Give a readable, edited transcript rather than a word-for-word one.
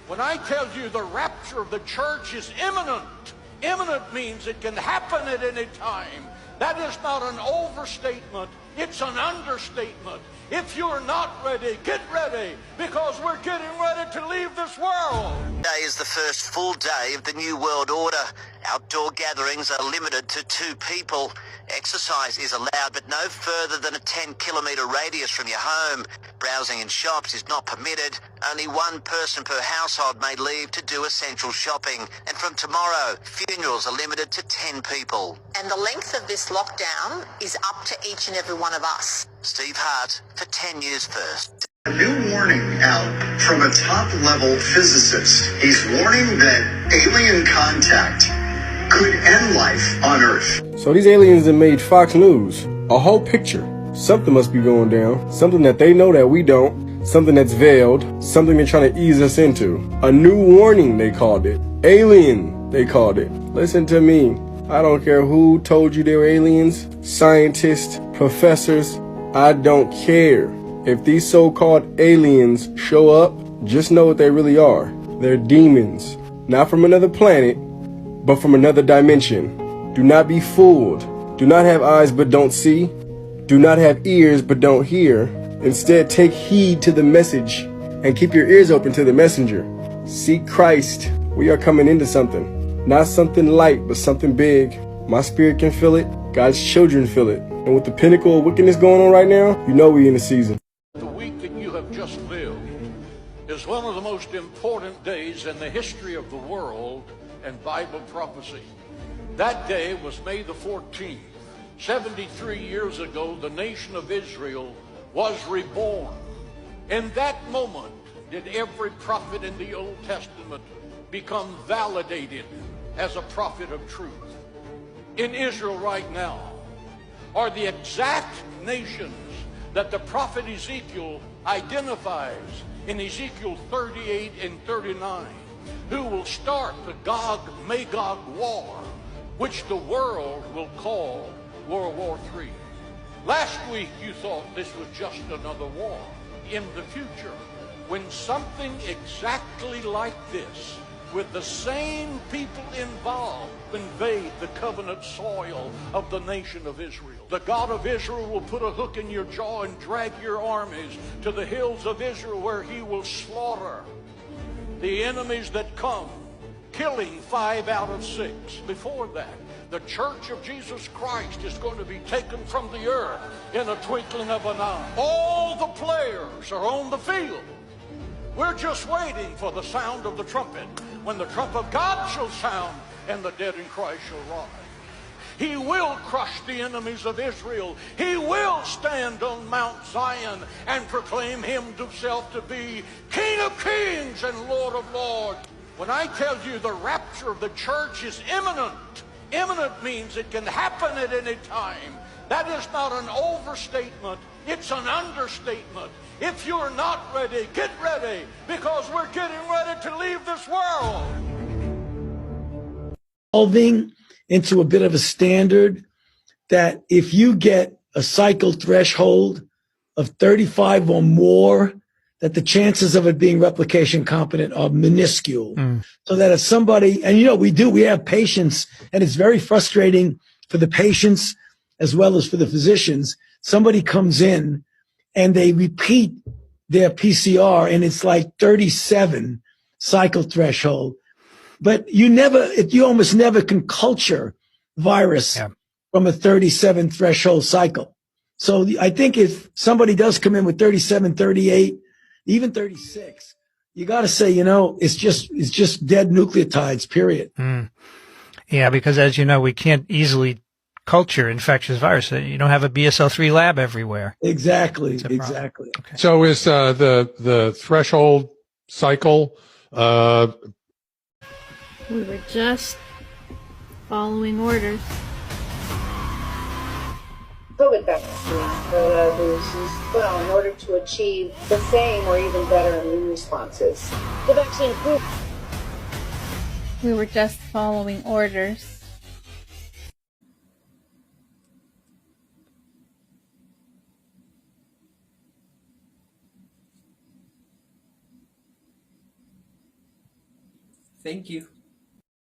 When I tell you the rapture of the church is imminent, imminent means it can happen at any time. That is not an overstatement, it's an understatement. If you're not ready, get ready, because we're getting ready to leave this world. Today is the first full day of the New World Order. Outdoor gatherings are limited to 2 people. Exercise is allowed, but no further than a 10-kilometre radius from your home. Browsing in shops is not permitted. Only 1 person per household may leave to do essential shopping. And from tomorrow, funerals are limited to 10 people. And the length of this lockdown is up to each and every one of us. Steve Hart for 10 News First. A new warning out from a top-level physicist. He's warning that alien contact could end life on Earth. So these aliens have made Fox News a whole picture. Something must be going down. Something that they know that we don't. Something that's veiled. Something they're trying to ease us into. A new warning, they called it. Alien, they called it. Listen to me. I don't care who told you they were aliens, scientists, professors. I don't care. If these so-called aliens show up, just know what they really are. They're demons. Not from another planet, but from another dimension. Do not be fooled. Do not have eyes but don't see. Do not have ears but don't hear. Instead, take heed to the message and keep your ears open to the messenger. Seek Christ. We are coming into something. Not something light, but something big. My spirit can feel it. God's children feel it. And with the pinnacle of wickedness going on right now, you know we're in the season. The week that you have just lived is one of the most important days in the history of the world and Bible prophecy. That day was May the 14th. 73 years ago, the nation of Israel was reborn. In that moment, did every prophet in the Old Testament become validated as a prophet of truth. In Israel right now are the exact nations that the prophet Ezekiel identifies in Ezekiel 38 and 39, who will start the Gog-Magog war, which the world will call World War III. Last week you thought this was just another war. In the future, when something exactly like this, with the same people involved, invade the covenant soil of the nation of Israel, the God of Israel will put a hook in your jaw and drag your armies to the hills of Israel, where he will slaughter the enemies that come, killing 5 out of 6. Before that, the church of Jesus Christ is going to be taken from the earth in a twinkling of an eye. All the players are on the field. We're just waiting for the sound of the trumpet, when the trump of God shall sound and the dead in Christ shall rise. He will crush the enemies of Israel. He will stand on Mount Zion and proclaim himself to be King of Kings and Lord of Lords. When I tell you the rapture of the church is imminent, imminent means it can happen at any time. That is not an overstatement, it's an understatement. If you're not ready, get ready, because we're getting ready to leave this world. Evolving into a bit of a standard that if you get a cycle threshold of 35 or more, that the chances of it being replication competent are minuscule. So that if somebody, and we have patients, and it's very frustrating for the patients as well as for the physicians. Somebody comes in and they repeat their PCR and it's like 37 cycle threshold. But you almost never can culture virus from a 37 threshold cycle. So I think if somebody does come in with 37, 38, even 36, you got to say, it's just dead nucleotides, period. Yeah, because as you know, we can't easily culture infectious virus. You don't have a BSL-3 lab everywhere. Exactly. Okay. So is the threshold cycle? We were just following orders. COVID vaccine well in order to achieve the same or even better immune responses. The vaccine group. We were just following orders. Thank you.